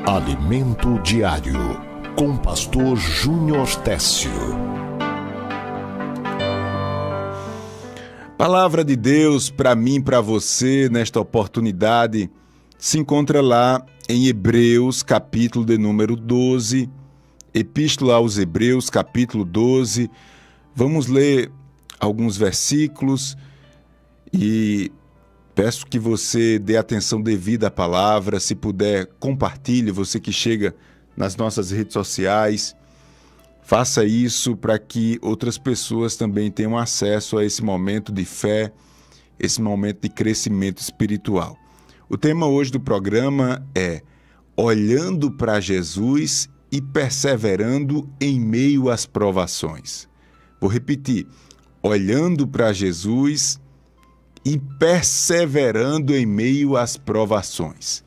Alimento Diário, com Pastor Júnior Técio. Palavra de Deus para mim, para você, nesta oportunidade, se encontra lá em Hebreus, capítulo de número 12, Epístola aos Hebreus, capítulo 12. Vamos ler alguns versículos e peço que você dê atenção devida à palavra. Se puder, compartilhe, você que chega nas nossas redes sociais. Faça isso para que outras pessoas também tenham acesso a esse momento de fé, esse momento de crescimento espiritual. O tema hoje do programa é Olhando para Jesus e perseverando em meio às provações. Vou repetir, olhando para Jesus e perseverando em meio às provações.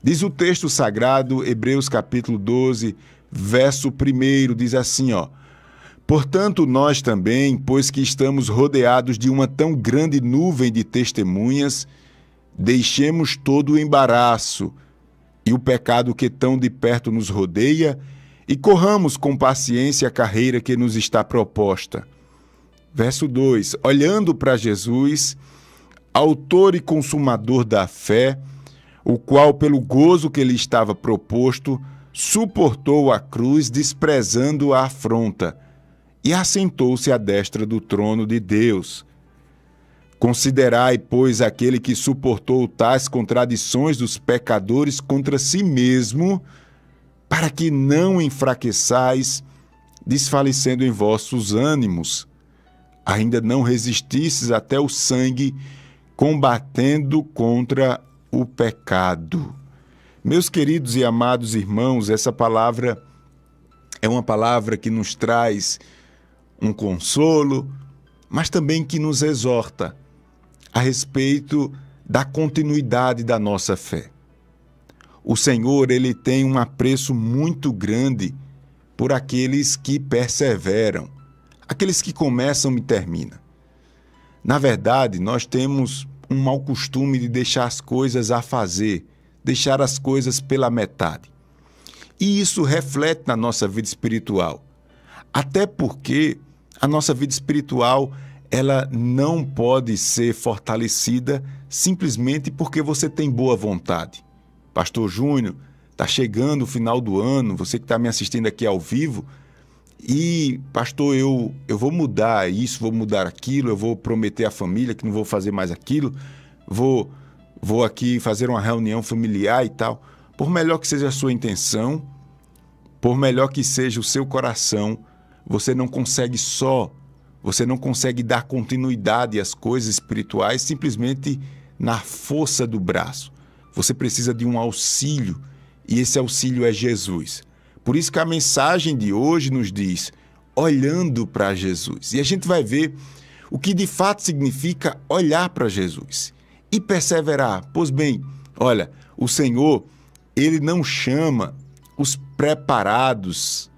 Diz o texto sagrado, Hebreus capítulo 12, verso 1, diz assim, Portanto, nós também, pois que estamos rodeados de uma tão grande nuvem de testemunhas, deixemos todo o embaraço e o pecado que tão de perto nos rodeia e corramos com paciência a carreira que nos está proposta. Verso 2, olhando para Jesus, autor e consumador da fé, o qual, pelo gozo que lhe estava proposto, suportou a cruz, desprezando a afronta, e assentou-se à destra do trono de Deus. Considerai, pois, aquele que suportou tais contradições dos pecadores contra si mesmo, para que não enfraqueçais, desfalecendo em vossos ânimos. Ainda não resististes até o sangue, combatendo contra o pecado. Meus queridos e amados irmãos, essa palavra é uma palavra que nos traz um consolo, mas também que nos exorta a respeito da continuidade da nossa fé. O Senhor, ele tem um apreço muito grande por aqueles que perseveram, aqueles que começam e terminam. Na verdade, nós temos um mau costume de deixar as coisas a fazer, deixar as coisas pela metade. E isso reflete na nossa vida espiritual. Até porque a nossa vida espiritual, ela não pode ser fortalecida simplesmente porque você tem boa vontade. Pastor Júnior, está chegando o final do ano, você que está me assistindo aqui ao vivo, e, pastor, eu vou mudar isso, vou mudar aquilo, eu vou prometer à família que não vou fazer mais aquilo, vou aqui fazer uma reunião familiar e tal. Por melhor que seja a sua intenção, por melhor que seja o seu coração, você não consegue dar continuidade às coisas espirituais simplesmente na força do braço. Você precisa de um auxílio, e esse auxílio é Jesus. Por isso que a mensagem de hoje nos diz, olhando para Jesus. E a gente vai ver o que de fato significa olhar para Jesus e perseverar. Pois bem, olha, o Senhor, ele não chama os preparados.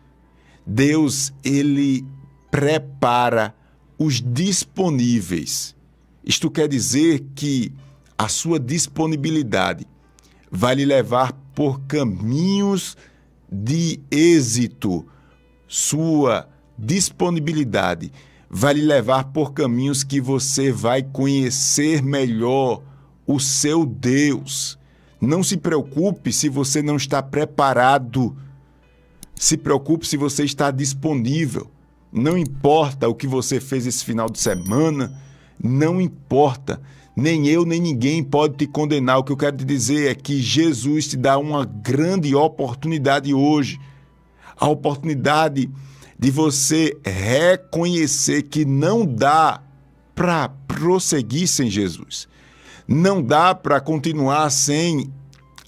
Deus, ele prepara os disponíveis. Isto quer dizer que a sua disponibilidade vai lhe levar por caminhos de êxito. Sua disponibilidade vai lhe levar por caminhos que você vai conhecer melhor o seu Deus. Não se preocupe se você não está preparado. Se preocupe se você está disponível. Não importa o que você fez esse final de semana, não importa. Nem eu, nem ninguém pode te condenar. O que eu quero te dizer é que Jesus te dá uma grande oportunidade hoje. A oportunidade de você reconhecer que não dá para prosseguir sem Jesus. Não dá para continuar sem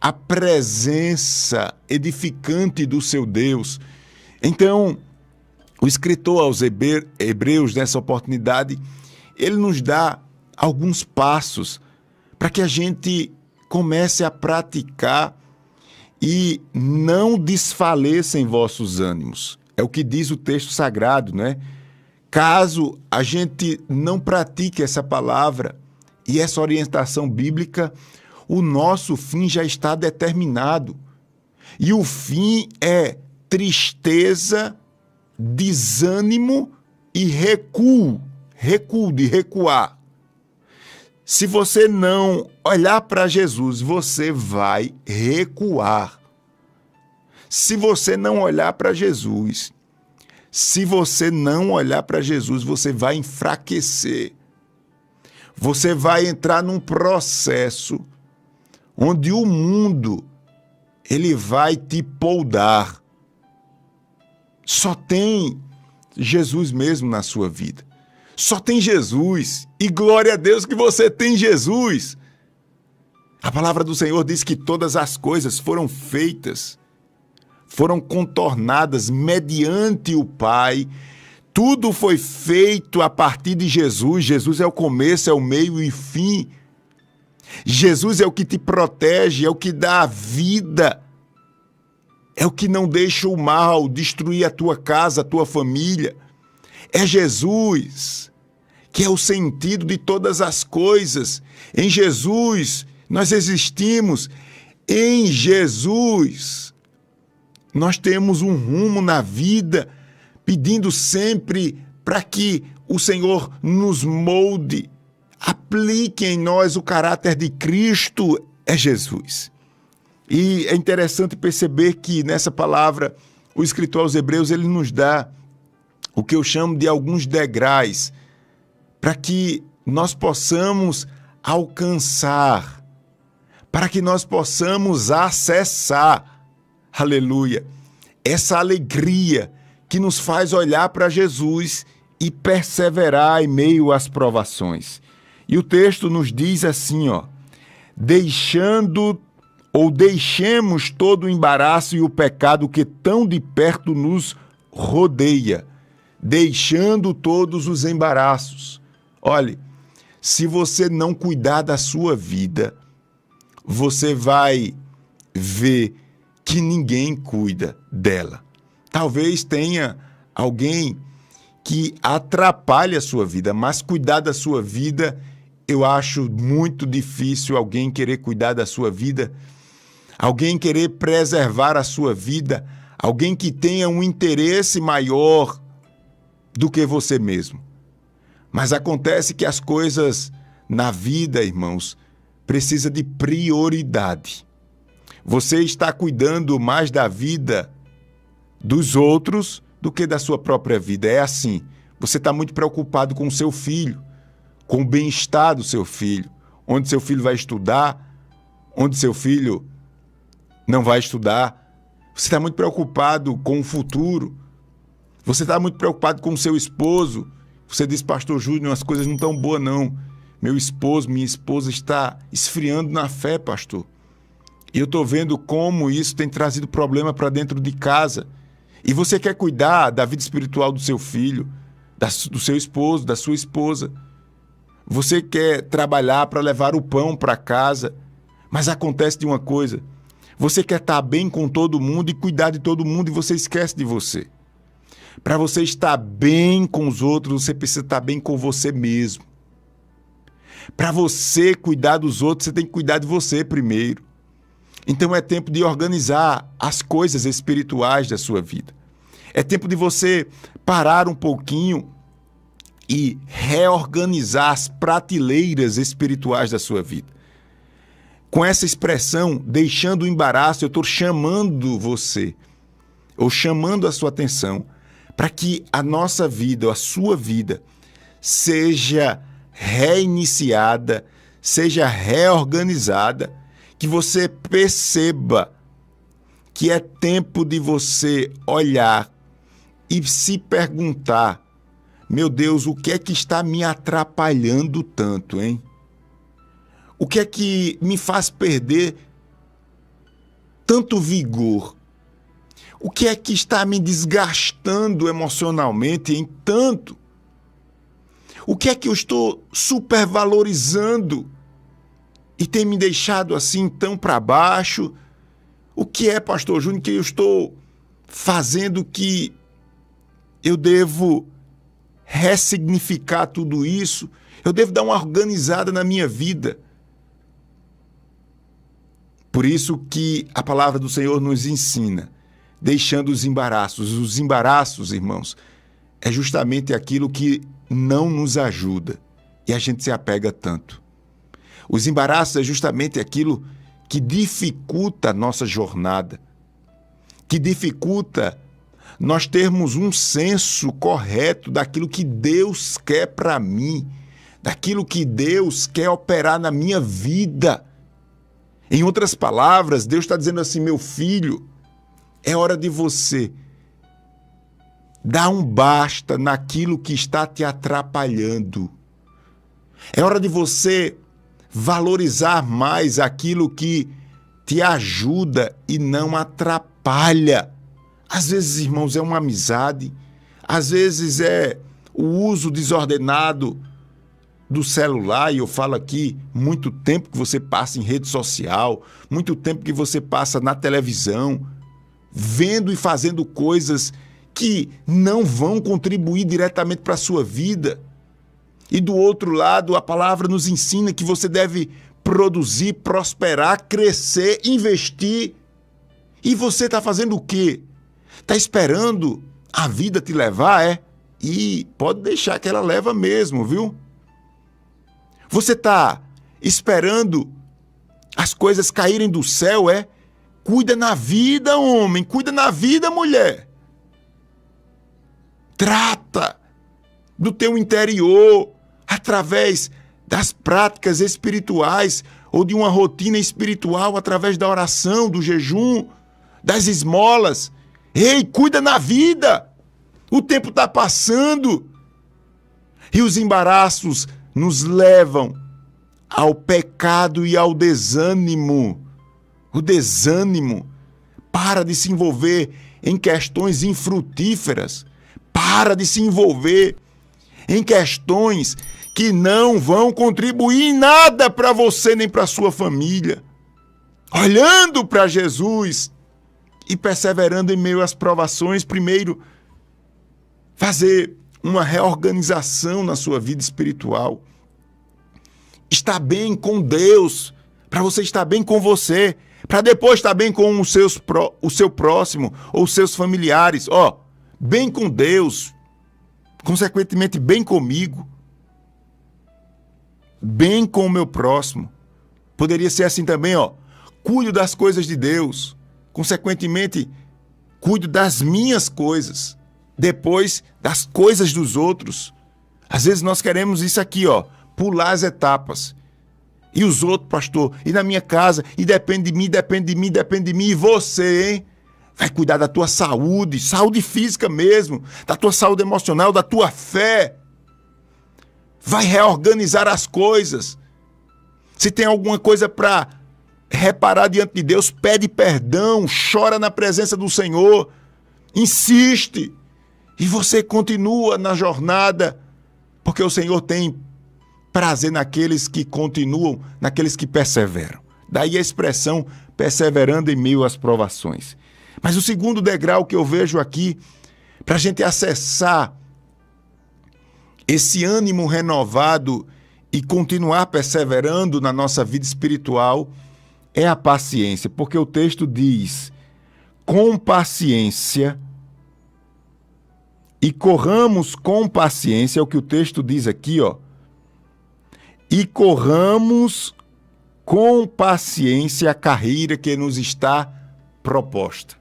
a presença edificante do seu Deus. Então, o escritor aos Hebreus, nessa oportunidade, ele nos dá alguns passos para que a gente comece a praticar e não desfaleça em vossos ânimos. É o que diz o texto sagrado, né? Caso a gente não pratique essa palavra e essa orientação bíblica, o nosso fim já está determinado. E o fim é tristeza, desânimo e recuo. Recuo, de recuar. Se você não olhar para Jesus, você vai recuar. Se você não olhar para Jesus, você vai enfraquecer. Você vai entrar num processo onde o mundo, ele vai te poldar. Só tem Jesus mesmo na sua vida. Só tem Jesus. E glória a Deus que você tem Jesus. A palavra do Senhor diz que todas as coisas foram feitas, foram contornadas mediante o Pai. Tudo foi feito a partir de Jesus. Jesus é o começo, é o meio e o fim. Jesus é o que te protege, é o que dá a vida. É o que não deixa o mal destruir a tua casa, a tua família. É Jesus que é o sentido de todas as coisas. Em Jesus nós existimos. Em Jesus nós temos um rumo na vida, pedindo sempre para que o Senhor nos molde, aplique em nós o caráter de Cristo. É Jesus. E é interessante perceber que nessa palavra o escritor aos Hebreus ele nos dá o que eu chamo de alguns degraus para que nós possamos alcançar, para que nós possamos acessar, aleluia, essa alegria que nos faz olhar para Jesus e perseverar em meio às provações. E o texto nos diz assim, deixemos todo o embaraço e o pecado que tão de perto nos rodeia, deixando todos os embaraços. Olhe, se você não cuidar da sua vida, você vai ver que ninguém cuida dela. Talvez tenha alguém que atrapalhe a sua vida, mas cuidar da sua vida, eu acho muito difícil alguém querer cuidar da sua vida, alguém querer preservar a sua vida, alguém que tenha um interesse maior do que você mesmo. Mas acontece que as coisas na vida, irmãos, precisam de prioridade. Você está cuidando mais da vida dos outros do que da sua própria vida. É assim. Você está muito preocupado com o seu filho, com o bem-estar do seu filho, onde seu filho vai estudar, onde seu filho não vai estudar. Você está muito preocupado com o futuro. Você está muito preocupado com o seu esposo. Você diz, pastor Júnior, as coisas não estão boas não. Meu esposo, minha esposa está esfriando na fé, pastor. E eu estou vendo como isso tem trazido problema para dentro de casa. E você quer cuidar da vida espiritual do seu filho, do seu esposo, da sua esposa. Você quer trabalhar para levar o pão para casa. Mas acontece de uma coisa. Você quer estar bem com todo mundo e cuidar de todo mundo e você esquece de você. Para você estar bem com os outros, você precisa estar bem com você mesmo. Para você cuidar dos outros, você tem que cuidar de você primeiro. Então é tempo de organizar as coisas espirituais da sua vida. É tempo de você parar um pouquinho e reorganizar as prateleiras espirituais da sua vida. Com essa expressão, deixando o embaraço, eu estou chamando você, ou chamando a sua atenção, para que a nossa vida, a sua vida, seja reiniciada, seja reorganizada, que você perceba que é tempo de você olhar e se perguntar, meu Deus, o que é que está me atrapalhando tanto, hein? O que é que me faz perder tanto vigor? O que é que está me desgastando emocionalmente em tanto? O que é que eu estou supervalorizando e tem me deixado assim tão para baixo? O que é, pastor Júnior, que eu estou fazendo que eu devo ressignificar tudo isso? Eu devo dar uma organizada na minha vida. Por isso que a palavra do Senhor nos ensina, deixando os embaraços. Os embaraços, irmãos, é justamente aquilo que não nos ajuda e a gente se apega tanto. Os embaraços é justamente aquilo que dificulta a nossa jornada, que dificulta nós termos um senso correto daquilo que Deus quer para mim, daquilo que Deus quer operar na minha vida. Em outras palavras, Deus está dizendo assim: meu filho, é hora de você dar um basta naquilo que está te atrapalhando. É hora de você valorizar mais aquilo que te ajuda e não atrapalha. Às vezes, irmãos, é uma amizade, às vezes é o uso desordenado do celular, e eu falo aqui, muito tempo que você passa em rede social, muito tempo que você passa na televisão, vendo e fazendo coisas que não vão contribuir diretamente para a sua vida. E do outro lado, a palavra nos ensina que você deve produzir, prosperar, crescer, investir. E você está fazendo o quê? Está esperando a vida te levar, é? E pode deixar que ela leva mesmo, viu? Você está esperando as coisas caírem do céu, é? Cuida na vida, homem. Cuida na vida, mulher. Trata do teu interior através das práticas espirituais ou de uma rotina espiritual através da oração, do jejum, das esmolas. Ei, cuida na vida. O tempo está passando. E os embaraços nos levam ao pecado e ao desânimo. O desânimo. Para de se envolver em questões infrutíferas. Para de se envolver em questões que não vão contribuir em nada para você nem para sua família. Olhando para Jesus e perseverando em meio às provações, primeiro, fazer uma reorganização na sua vida espiritual. Estar bem com Deus, para você estar bem com você, para depois estar bem com o seu próximo ou os seus familiares. Bem com Deus, consequentemente bem comigo, bem com o meu próximo. Poderia ser assim também, cuido das coisas de Deus, consequentemente cuido das minhas coisas, depois das coisas dos outros. Às vezes nós queremos isso aqui, pular as etapas. E os outros, pastor, e na minha casa, e depende de mim, depende de mim, depende de mim, e você, hein? Vai cuidar da tua saúde, saúde física mesmo, da tua saúde emocional, da tua fé. Vai reorganizar as coisas. Se tem alguma coisa para reparar diante de Deus, pede perdão, chora na presença do Senhor, insiste. E você continua na jornada, porque o Senhor tem prazer naqueles que continuam, naqueles que perseveram. Daí a expressão perseverando em meio às provações. Mas o segundo degrau que eu vejo aqui, para a gente acessar esse ânimo renovado e continuar perseverando na nossa vida espiritual, é a paciência. Porque o texto diz, com paciência, e corramos com paciência, é o que o texto diz aqui, e corramos com paciência a carreira que nos está proposta.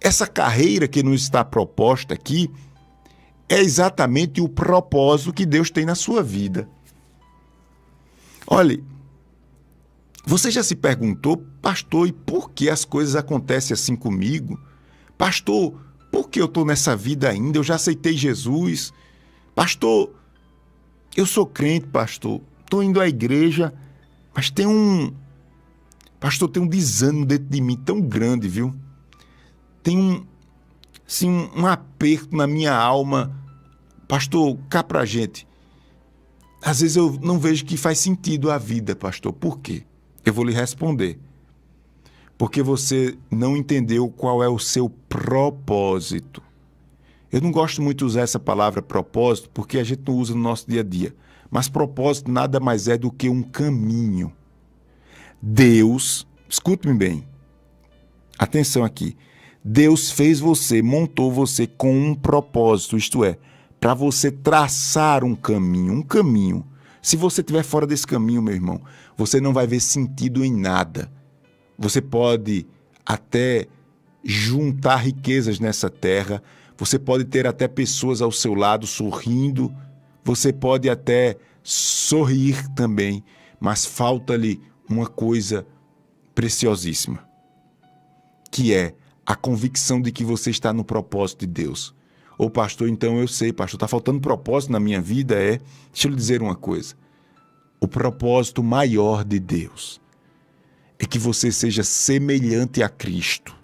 Essa carreira que nos está proposta aqui é exatamente o propósito que Deus tem na sua vida. Olhe, você já se perguntou, pastor, e por que as coisas acontecem assim comigo? Pastor, por que eu estou nessa vida ainda? Eu já aceitei Jesus. Pastor, eu sou crente, pastor. Estou indo à igreja, mas tem um desânimo dentro de mim tão grande, viu? Tem um aperto na minha alma. Pastor, cá pra gente. Às vezes eu não vejo que faz sentido a vida, pastor. Por quê? Eu vou lhe responder. Porque você não entendeu qual é o seu propósito. Eu não gosto muito de usar essa palavra propósito, porque a gente não usa no nosso dia a dia. Mas propósito nada mais é do que um caminho. Deus Escute-me bem. Atenção aqui. Deus fez você, montou você com um propósito, isto é, para você traçar um caminho, um caminho. Se você estiver fora desse caminho, meu irmão, você não vai ver sentido em nada. Você pode até juntar riquezas nessa terra, você pode ter até pessoas ao seu lado sorrindo, você pode até sorrir também, mas falta-lhe uma coisa preciosíssima, que é a convicção de que você está no propósito de Deus. Ô pastor, então eu sei, pastor, está faltando propósito na minha vida, Deixa eu lhe dizer uma coisa. O propósito maior de Deus é que você seja semelhante a Cristo.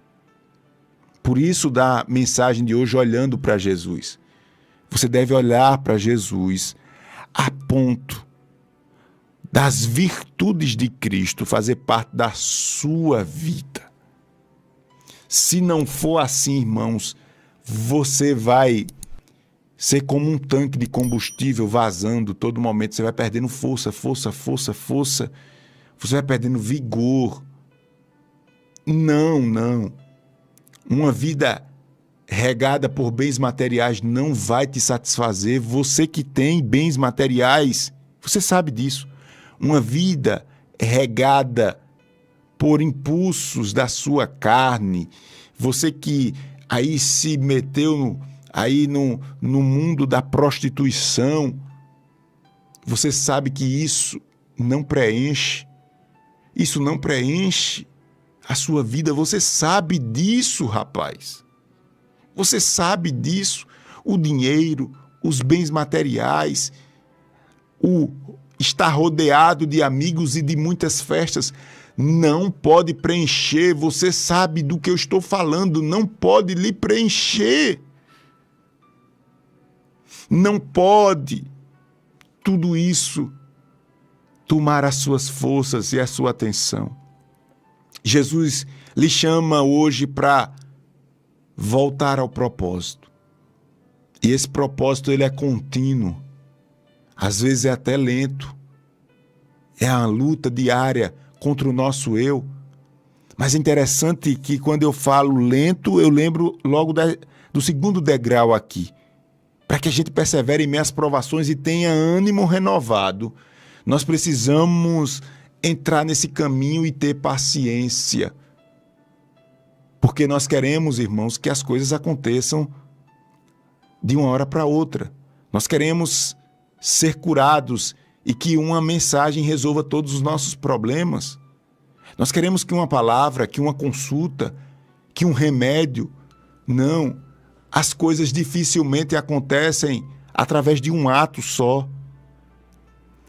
Por isso da mensagem de hoje, olhando para Jesus. Você deve olhar para Jesus a ponto das virtudes de Cristo fazer parte da sua vida. Se não for assim, irmãos, você vai ser como um tanque de combustível vazando todo momento. Você vai perdendo força. Você vai perdendo vigor. Não. Uma vida regada por bens materiais não vai te satisfazer. Você que tem bens materiais, você sabe disso. Uma vida regada por impulsos da sua carne, você que aí se meteu no mundo da prostituição, você sabe que isso não preenche a sua vida. Você sabe disso, rapaz. Você sabe disso. O dinheiro, os bens materiais, o estar rodeado de amigos e de muitas festas não pode preencher. Você sabe do que eu estou falando. Não pode lhe preencher. Não pode tudo isso tomar as suas forças e a sua atenção. Jesus lhe chama hoje para voltar ao propósito. E esse propósito ele é contínuo. Às vezes é até lento. É a luta diária contra o nosso eu. Mas é interessante que quando eu falo lento, eu lembro logo do segundo degrau aqui. Para que a gente persevere em meio às provações e tenha ânimo renovado, nós precisamos entrar nesse caminho e ter paciência. Porque nós queremos, irmãos, que as coisas aconteçam de uma hora para outra. Nós queremos ser curados e que uma mensagem resolva todos os nossos problemas. Nós queremos que uma palavra, que uma consulta, que um remédio. Não, as coisas dificilmente acontecem através de um ato só.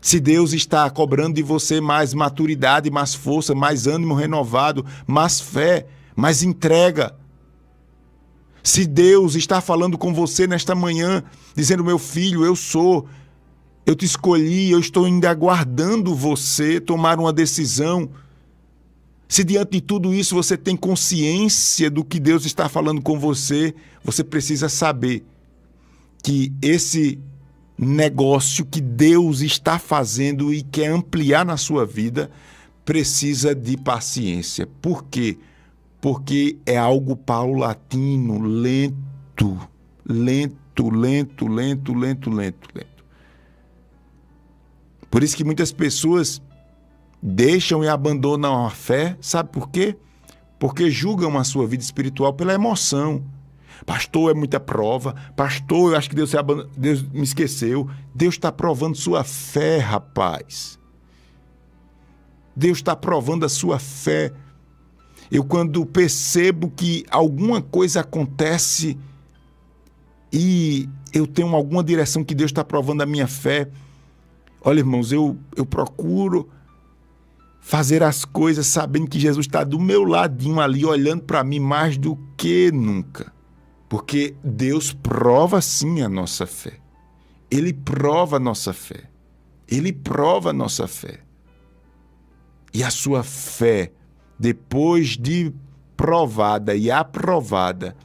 Se Deus está cobrando de você mais maturidade, mais força, mais ânimo renovado, mais fé, mais entrega. Se Deus está falando com você nesta manhã, dizendo, meu filho, eu te escolhi, eu estou ainda aguardando você tomar uma decisão. Se diante de tudo isso você tem consciência do que Deus está falando com você, você precisa saber que esse negócio que Deus está fazendo e quer ampliar na sua vida precisa de paciência. Por quê? Porque é algo paulatino, lento. Por isso que muitas pessoas deixam e abandonam a fé, sabe por quê? Porque julgam a sua vida espiritual pela emoção. Pastor, é muita prova. Pastor, eu acho que Deus me esqueceu. Deus está provando sua fé, rapaz. Deus está provando a sua fé. Eu, quando percebo que alguma coisa acontece e eu tenho alguma direção que Deus está provando a minha fé, olha, irmãos, eu procuro fazer as coisas sabendo que Jesus está do meu ladinho ali, olhando para mim mais do que nunca. Porque Deus prova sim a nossa fé. Ele prova a nossa fé. Ele prova a nossa fé. E a sua fé, depois de provada e aprovada,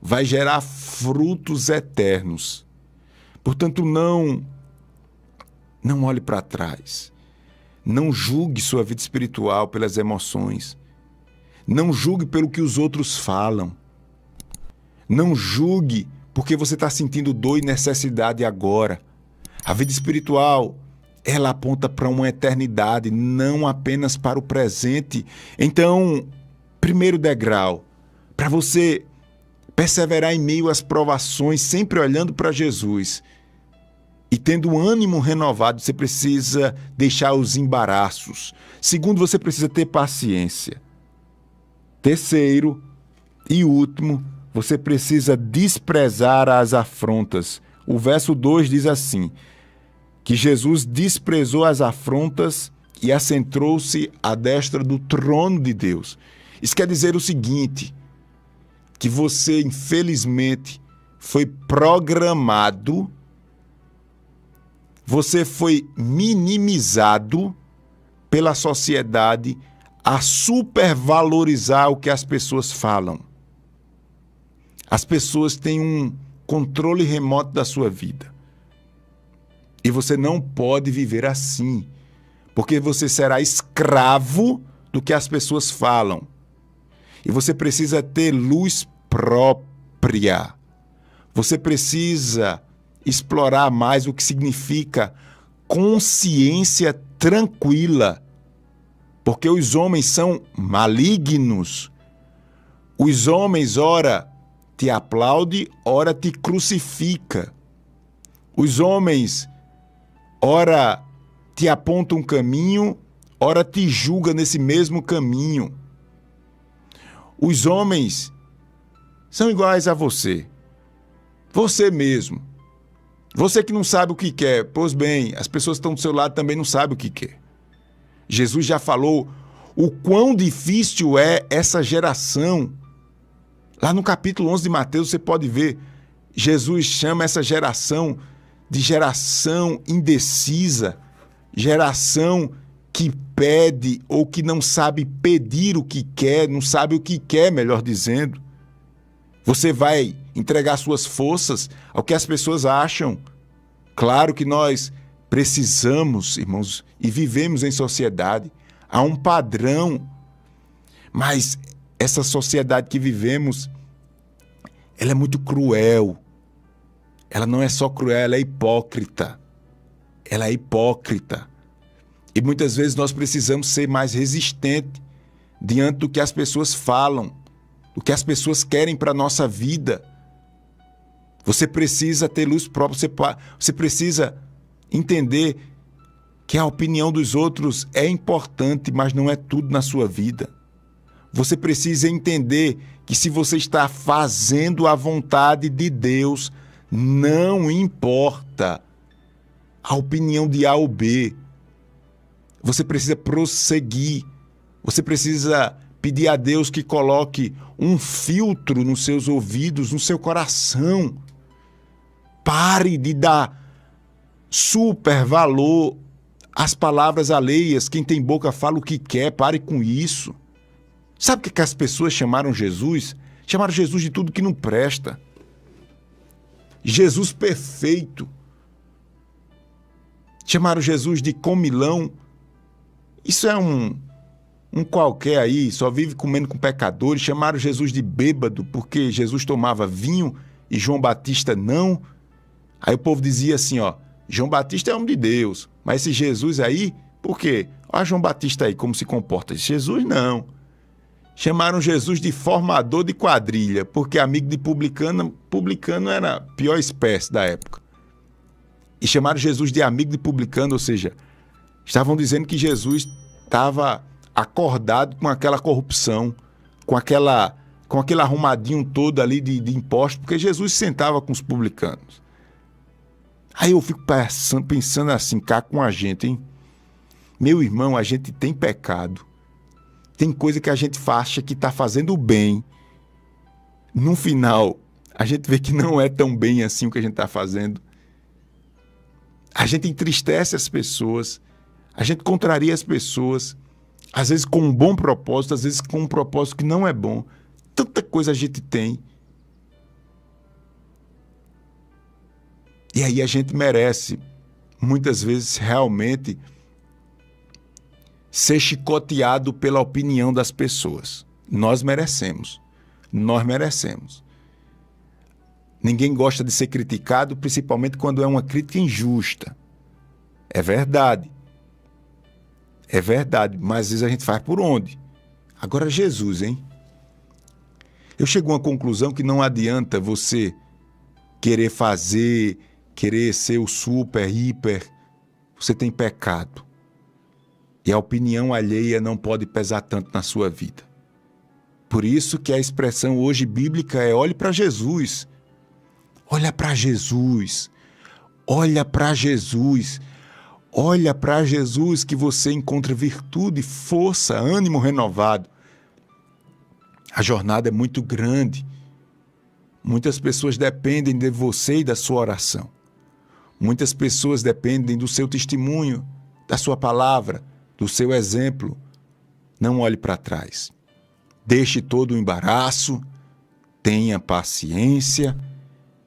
vai gerar frutos eternos. Portanto, não olhe para trás. Não julgue sua vida espiritual pelas emoções. Não julgue pelo que os outros falam. Não julgue porque você está sentindo dor e necessidade agora. A vida espiritual, ela aponta para uma eternidade, não apenas para o presente. Então, primeiro degrau, para você perseverar em meio às provações, sempre olhando para Jesus e tendo um ânimo renovado, você precisa deixar os embaraços. Segundo, você precisa ter paciência. Terceiro e último, você precisa desprezar as afrontas. O verso 2 diz assim, que Jesus desprezou as afrontas e assentou-se à destra do trono de Deus. Isso quer dizer o seguinte, que você, infelizmente, foi programado, você foi minimizado pela sociedade a supervalorizar o que as pessoas falam. As pessoas têm um controle remoto da sua vida. E você não pode viver assim, porque você será escravo do que as pessoas falam. E você precisa ter luz própria. Você precisa explorar mais o que significa consciência tranquila. Porque os homens são malignos. Os homens, ora, te aplaude, ora te crucifica. Os homens, ora, te apontam um caminho, ora te julga nesse mesmo caminho. Os homens são iguais a você. Você mesmo. Você que não sabe o que quer. Pois bem, as pessoas que estão do seu lado também não sabem o que quer. Jesus já falou o quão difícil é essa geração. Lá no capítulo 11 de Mateus você pode ver, Jesus chama essa geração de geração indecisa, geração que pede ou que não sabe pedir o que quer, não sabe o que quer, melhor dizendo. Você vai entregar suas forças ao que as pessoas acham. Claro que nós precisamos, irmãos, e vivemos em sociedade. Há um padrão, mas essa sociedade que vivemos, ela é muito cruel. Ela não é só cruel, ela é hipócrita. Ela é hipócrita. E muitas vezes nós precisamos ser mais resistentes diante do que as pessoas falam, do que as pessoas querem para a nossa vida. Você precisa ter luz própria, você precisa entender que a opinião dos outros é importante, mas não é tudo na sua vida. Você precisa entender que se você está fazendo a vontade de Deus, não importa a opinião de A ou B. Você precisa prosseguir. Você precisa pedir a Deus que coloque um filtro nos seus ouvidos, no seu coração. Pare de dar super valor às palavras alheias. Quem tem boca fala o que quer. Pare com isso. Sabe o que as pessoas chamaram Jesus? Chamaram Jesus de tudo que não presta. Jesus perfeito. Chamaram Jesus de comilão. Isso é um qualquer aí, só vive comendo com pecadores. Chamaram Jesus de bêbado porque Jesus tomava vinho e João Batista não. Aí o povo dizia assim, ó, João Batista é homem de Deus, mas esse Jesus aí, por quê? Olha João Batista aí, como se comporta. Jesus não. Chamaram Jesus de formador de quadrilha, porque amigo de publicano era a pior espécie da época. E chamaram Jesus de amigo de publicano, ou seja, estavam dizendo que Jesus estava acordado com aquela corrupção, com aquele arrumadinho todo ali de impostos, porque Jesus sentava com os publicanos. Aí eu fico pensando assim, cá com a gente, hein? Meu irmão, a gente tem pecado. Tem coisa que a gente acha que está fazendo bem. No final, a gente vê que não é tão bem assim o que a gente está fazendo. A gente entristece as pessoas. A gente contraria as pessoas. Às vezes com um bom propósito, às vezes com um propósito que não é bom. Tanta coisa a gente tem. E aí a gente merece, muitas vezes, realmente ser chicoteado pela opinião das pessoas. Nós merecemos. Nós merecemos. Ninguém gosta de ser criticado, principalmente quando é uma crítica injusta. É verdade. É verdade, mas às vezes a gente faz por onde? Agora Jesus, hein? Eu chego a uma conclusão que não adianta você querer fazer, querer ser o super, hiper. Você tem pecado. E a opinião alheia não pode pesar tanto na sua vida. Por isso que a expressão hoje bíblica é olhe para Jesus. Olha para Jesus. Olha para Jesus. Olha para Jesus que você encontra virtude, força, ânimo renovado. A jornada é muito grande. Muitas pessoas dependem de você e da sua oração. Muitas pessoas dependem do seu testemunho, da sua palavra, do seu exemplo. Não olhe para trás. Deixe todo o embaraço, tenha paciência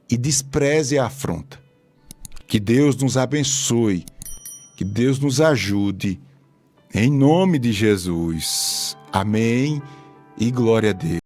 e despreze a afronta. Que Deus nos abençoe, que Deus nos ajude. Em nome de Jesus. Amém e glória a Deus.